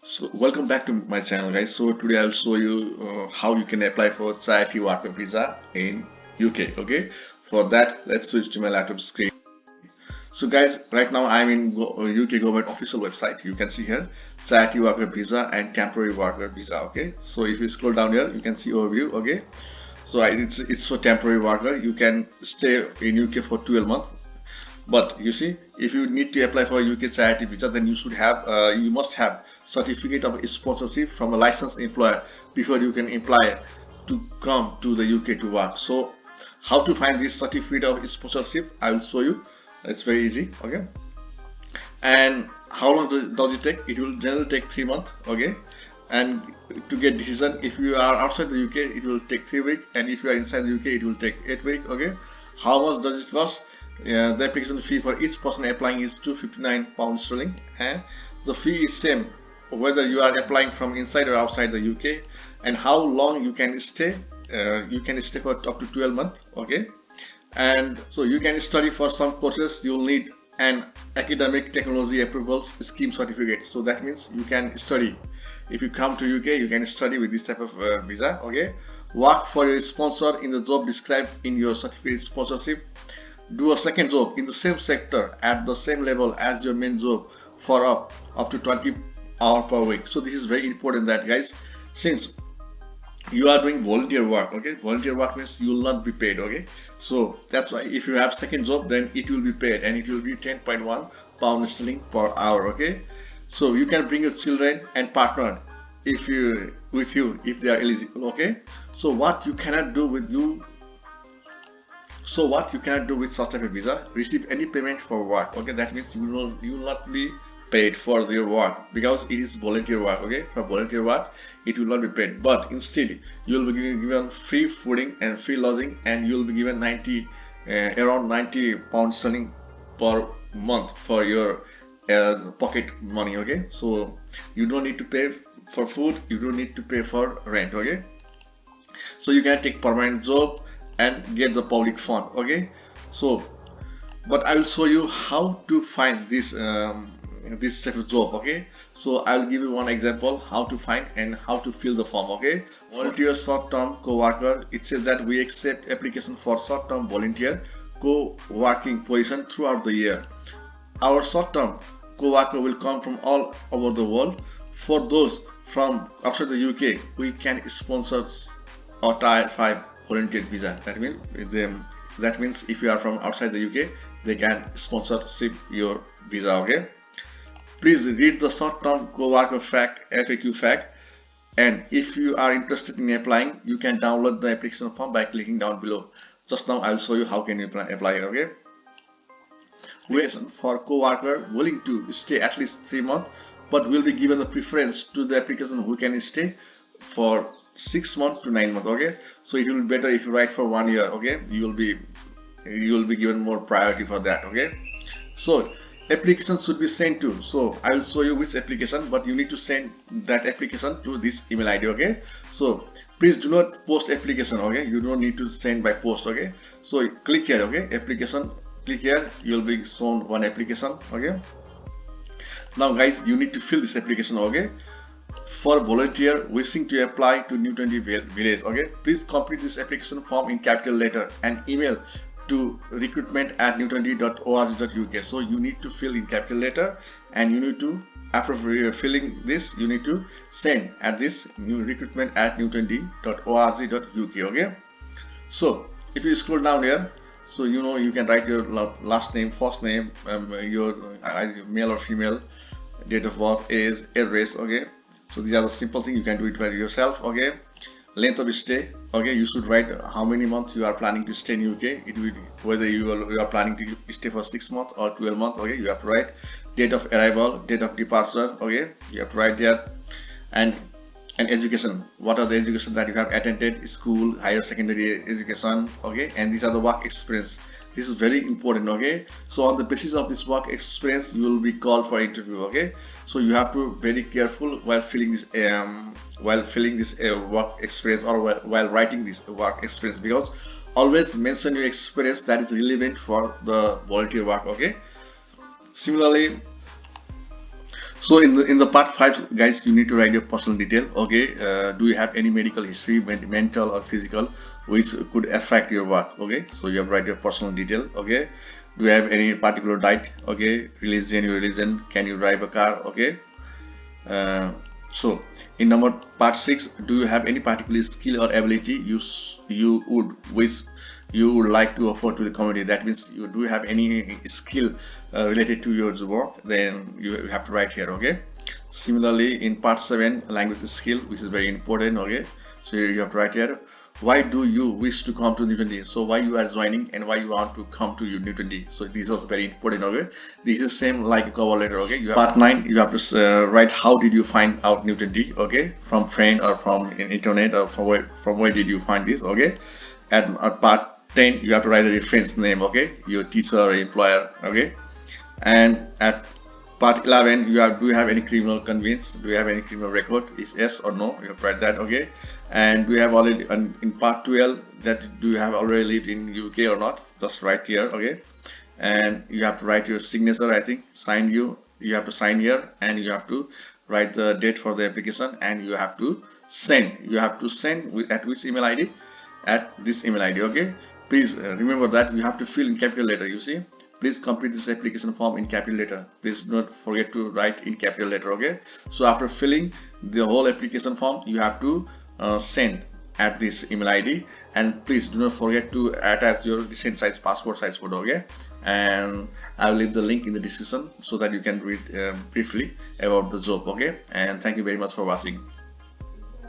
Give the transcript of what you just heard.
So welcome back to my channel, guys. So today I'll show you how you can apply for charity worker visa in UK. Okay, for that let's switch to my laptop screen. So guys, right now I'm in UK government official website. You can see here charity worker visa and temporary worker visa. Okay, so if you scroll down here you can see overview. Okay, so it's for temporary worker. You can stay in UK for 12 months. But you see, if you need to apply for UK charity visa, then you must have certificate of sponsorship from a licensed employer before you can apply to come to the UK to work. So how to find this certificate of sponsorship, I will show you. It's very easy. Okay, and how long does it take? It will generally take 3 months. Okay, and to get decision, if you are outside the UK it will take 3 weeks, and if you are inside the UK it will take 8 weeks. Okay, how much does it cost? The application fee for each person applying is £259, and the fee is same whether you are applying from inside or outside the UK. And how long you can stay? You can stay for up to 12 months. Okay, and so you can study for some courses. You will need an academic technology approvals scheme certificate. So that means you can study. If you come to UK, you can study with this type of visa. Okay, work for your sponsor in the job described in your certificate sponsorship. Do a second job in the same sector at the same level as your main job for up to 20 hours per week. So this is very important, that guys, since you are doing volunteer work. Okay, volunteer work means you will not be paid. Okay, so that's why if you have second job, then it will be paid, and it will be 10.1 pound sterling per hour. Okay, so you can bring your children and partner if they are eligible. Okay, so what you cannot do with such type of visa, receive any payment for work. Okay, that means you will not be paid for your work because it is volunteer work. Okay, for volunteer work it will not be paid, but instead you will be given free fooding and free lodging, and you will be given around 90 pounds sterling per month for your pocket money. Okay, so you don't need to pay for food, you don't need to pay for rent. Okay, so you can take permanent job and get the public fund. Okay, so but I will show you how to find this type of job. Okay, so I will give you one example how to find and how to fill the form. Okay, volunteer short-term co-worker, it says that we accept application for short-term volunteer co-working position throughout the year. Our short-term co-worker will come from all over the world. For those from outside the UK, we can sponsor a tier 5 volunteer visa. That means if you are from outside the UK, they can sponsorship your visa. Okay, please read the short-term co-worker FAQ fact, and if you are interested in applying, you can download the application form by clicking down below. Just now I will show you how can you apply. Okay, for co-worker willing to stay at least 3 months, but will be given the preference to the application who can stay for 6 months to 9 months. Okay, so it will be better if you write for 1 year. Okay, you will be given more priority for that. Okay, so application should be sent to, so I will show you which application, but you need to send that application to this email ID. Okay, so please do not post application. Okay, you don't need to send by post. Okay, so click here. Okay, application, click here, you will be shown one application. Okay, now guys, you need to fill this application. Okay, for volunteer wishing to apply to New 20 village. Okay, please complete this application form in capital letter and email to recruitment@new20.org.uk. so you need to fill in capital letter, and you need to, after filling this, you need to send at this recruitment@new20.org.uk. okay, so if you scroll down here, so you can write your last name, first name, your male or female, date of birth, age, address. Okay, so these are the simple things, you can do it by yourself. Okay, length of stay. Okay, you should write how many months you are planning to stay in UK. It will, whether you are planning to stay for 6 months or 12 months. Okay, you have to write date of arrival, date of departure. Okay, you have to write there, and education. What are the education that you have attended, school, higher secondary education. Okay, and these are the work experience. This is very important. Okay, so on the basis of this work experience, you will be called for interview. Okay, so you have to be very careful while filling this work experience, or while writing this work experience, because always mention your experience that is relevant for the volunteer work. Okay, similarly, So in the part 5, guys, you need to write your personal detail. Okay, do you have any medical history, mental or physical, which could affect your work? Okay, so you have to write your personal detail. Okay, do you have any particular diet? Okay, your religion, can you drive a car? Okay, so in number part 6, do you have any particular skill or ability you would wish you would like to offer to the community? That means you do have any skill related to your work, then you have to write here. Okay, similarly in part 7, language skill, which is very important. Okay, so you have to write here, why do you wish to come to Newton? So why you are joining and why you want to come to Newton? So this is very important. Okay, this is same like a cover letter. Okay, you have part 9, you have to write how did you find out Newton? Okay, from friend or from internet, or from where did you find this? Okay, at part 10, you have to write the reference name. Okay, your teacher or employer. Okay, and at part 11, do you have any criminal convictions? Do you have any criminal record? If yes or no, you have to write that. Okay, and do you have already in part 12, that do you have already lived in UK or not? Just write here. Okay, and you have to write your signature. I think you have to sign here, and you have to write the date for the application, and you have to send. At which email ID? At this email ID. Okay, please remember that you have to fill in capital letter. You see, please complete this application form in capital letter. Please do not forget to write in capital letter. Okay, so after filling the whole application form, you have to send at this email ID, and please do not forget to attach your decent size passport size photo. Okay, and I will leave the link in the description so that you can read briefly about the job. Okay, and thank you very much for watching.